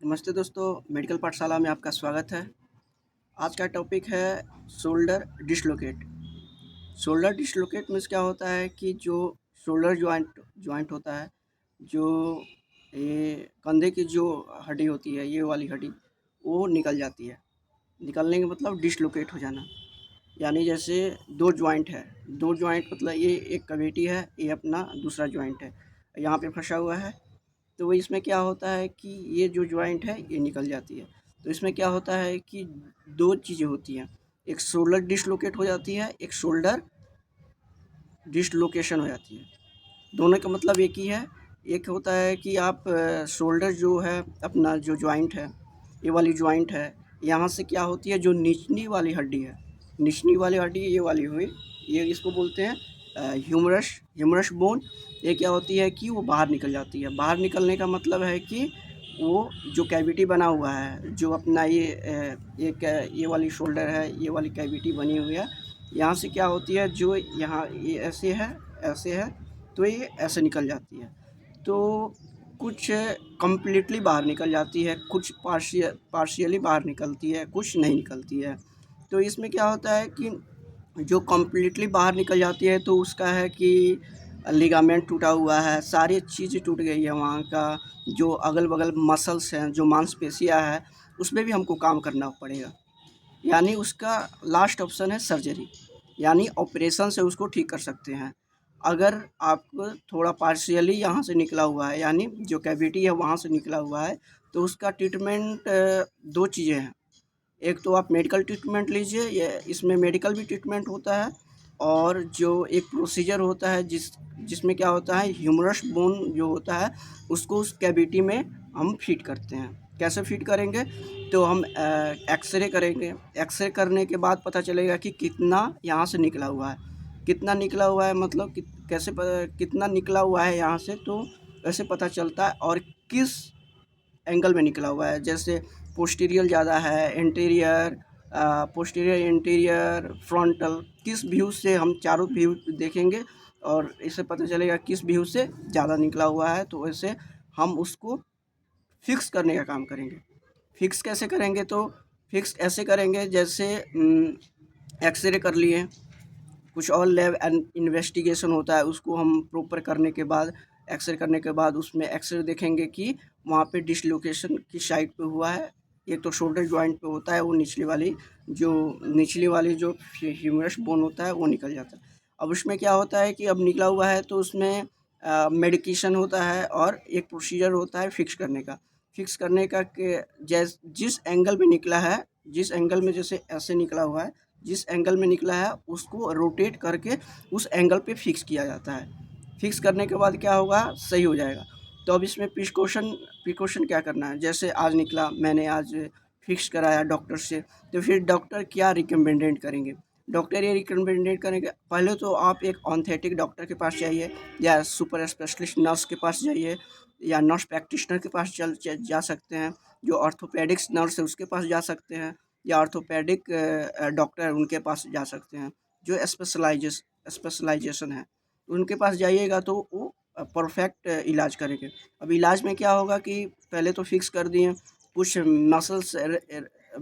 नमस्ते दोस्तों, मेडिकल पाठशाला में आपका स्वागत है। आज का टॉपिक है shoulder dislocate. Shoulder dislocate means क्या होता है कि जो शोल्डर जॉइंट होता है, जो ये कंधे की जो हड्डी होती है, ये वाली हड्डी वो निकल जाती है। निकलने का मतलब डिस्लोकेट हो जाना। यानी जैसे 2 जॉइंट है, 2 जॉइंट मतलब ये एक कैविटी है, ये अपना दूसरा जॉइंट है, यहाँ पे फँसा हुआ है। तो इसमें क्या होता है कि ये जो जॉइंट है ये निकल जाती है। तो इसमें क्या होता है कि 2 चीज़ें होती हैं, एक शोल्डर डिस्लोकेट हो जाती है, एक शोल्डर डिस्लोकेशन हो जाती है। दोनों का मतलब एक ही है। एक होता है कि आप शोल्डर जो है अपना जो जॉइंट है, ये वाली जॉइंट है, यहाँ से क्या होती है जो निचली वाली हड्डी है, निचली वाली हड्डी ये वाली हुई, ये इसको बोलते हैं ह्यूमरस बोन। ये क्या होती है कि वो बाहर निकल जाती है। बाहर निकलने का मतलब है कि वो जो कैविटी बना हुआ है, जो अपना ये वाली शोल्डर है, ये वाली कैविटी बनी हुई है, यहाँ से क्या होती है जो यहाँ ये ऐसे है, तो ये ऐसे निकल जाती है। तो कुछ कम्प्लीटली बाहर निकल जाती है, कुछ पार्शियली बाहर निकलती है, कुछ नहीं निकलती है। तो इसमें क्या होता है कि जो कम्प्लीटली बाहर निकल जाती है तो उसका है कि लिगामेंट टूटा हुआ है, सारी चीज़ टूट गई है वहाँ का। जो अगल-बगल मसल्स हैं, जो मांसपेशियाँ हैं, उसमें भी हमको काम करना पड़ेगा। यानी उसका लास्ट ऑप्शन है सर्जरी, यानी ऑपरेशन से उसको ठीक कर सकते हैं। अगर आपको थोड़ा पार्शियली यहाँ से निकला हुआ है, यानी जो कैविटी है वहाँ से निकला हुआ है, तो उसका ट्रीटमेंट 2 चीज़ें हैं। एक तो आप मेडिकल ट्रीटमेंट लीजिए, ये इसमें मेडिकल भी ट्रीटमेंट होता है, और जो एक प्रोसीजर होता है जिसमें क्या होता है ह्यूमरस बोन जो होता है उसको उस कैविटी में हम फिट करते हैं। कैसे फिट करेंगे? तो हम एक्सरे करेंगे। एक्सरे करने के बाद पता चलेगा कि कितना यहाँ से निकला हुआ है। कितना निकला हुआ है मतलब कितना निकला हुआ है यहाँ से, तो ऐसे पता चलता है। और किस एंगल में निकला हुआ है, जैसे पोस्टीरियर ज़्यादा है, पोस्टीरियर, इंटीरियर, फ्रंटल, किस व्यू से हम चारों व्यू देखेंगे और इससे पता चलेगा किस व्यू से ज़्यादा निकला हुआ है, तो वैसे हम उसको फिक्स करने का काम करेंगे। फिक्स कैसे करेंगे? तो फिक्स ऐसे करेंगे जैसे एक्सरे कर लिए, कुछ और लैब एंड इन्वेस्टिगेशन होता है, उसको हम प्रॉपर करने के बाद, एक्सरे करने के बाद उसमें एक्सरे देखेंगे कि वहाँ पे डिसलोकेशन किस साइड पे हुआ है। एक तो शोल्डर जॉइंट पे होता है, वो निचली वाली जो ह्यूमरस बोन होता है वो निकल जाता है। अब उसमें क्या होता है कि अब निकला हुआ है तो उसमें मेडिकेशन होता है और एक प्रोसीजर होता है फिक्स करने का। फिक्स करने का कि जिस एंगल में निकला है, जिस एंगल में जैसे ऐसे निकला हुआ है, जिस एंगल में निकला है उसको रोटेट करके उस एंगल पे फिक्स किया जाता है। फिक्स करने के बाद क्या होगा, सही हो जाएगा। तो अब इसमें प्रिकॉशन क्या करना है? जैसे आज निकला, मैंने आज फिक्स कराया डॉक्टर से, तो फिर डॉक्टर क्या रिकमेंडेड करेंगे? डॉक्टर ये रिकमेंडेड करेंगे, पहले तो आप एक ऑर्थोपेडिक डॉक्टर के पास जाइए, या सुपर स्पेशलिस्ट नर्स के पास जाइए, या नर्स प्रैक्टिशनर के पास जा सकते हैं। जो ऑर्थोपेडिक्स नर्स है उसके पास जा सकते हैं, या ऑर्थोपेडिक डॉक्टर है उनके पास जा सकते हैं, जो स्पेशलाइजेशन है। उनके पास जाइएगा तो वो परफेक्ट इलाज करेंगे। अब इलाज में क्या होगा कि पहले तो फिक्स कर दिए, कुछ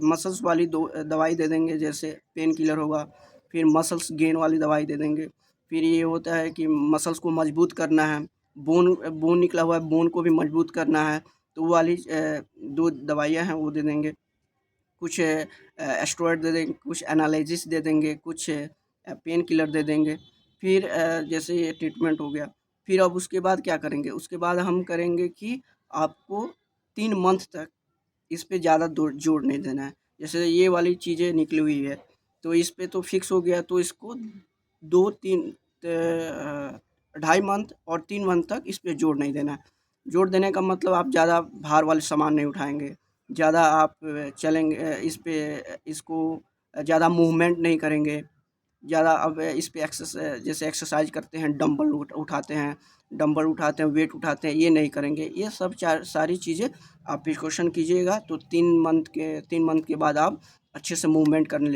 मसल्स वाली दवाई दे देंगे, जैसे पेन किलर होगा, फिर मसल्स गेन वाली दवाई दे देंगे। फिर ये होता है कि मसल्स को मजबूत करना है, बोन निकला हुआ है, बोन को भी मजबूत करना है, तो वो वाली 2 दवाइयाँ हैं वो दे देंगे। कुछ स्टेरॉइड दे देंगे, कुछ एनाल्जेसिक दे देंगे, कुछ पेन किलर दे देंगे। फिर जैसे ये ट्रीटमेंट हो गया, फिर अब उसके बाद क्या करेंगे? उसके बाद हम करेंगे कि आपको 3 मंथ तक इस पे ज़्यादा जोर नहीं देना है। जैसे ये वाली चीज़ें निकली हुई है, तो इस पे तो फिक्स हो गया, तो इसको 2-3 ढाई मंथ और 3 मंथ तक इस पे जोर नहीं देना है। जोर देने का मतलब आप ज़्यादा भार वाले सामान नहीं उठाएँगे, ज़्यादा आप चलेंगे इसको ज़्यादा मूवमेंट नहीं करेंगे। ज़्यादा अब इस पे जैसे एक्सरसाइज करते हैं, डंबल उठाते हैं, वेट उठाते हैं, ये नहीं करेंगे। ये सब सारी चीज़ें आप प्रिकॉशन कीजिएगा, तो 3 मंथ के बाद आप अच्छे से मूवमेंट करने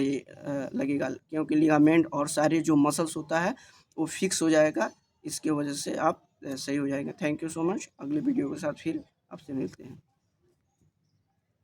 लगेगा, क्योंकि लिगामेंट और सारे जो मसल्स होता है वो फिक्स हो जाएगा। इसकी वजह से आप सही हो जाएगा। Thank you so much. अगले वीडियो के साथ फिर आपसे मिलते हैं।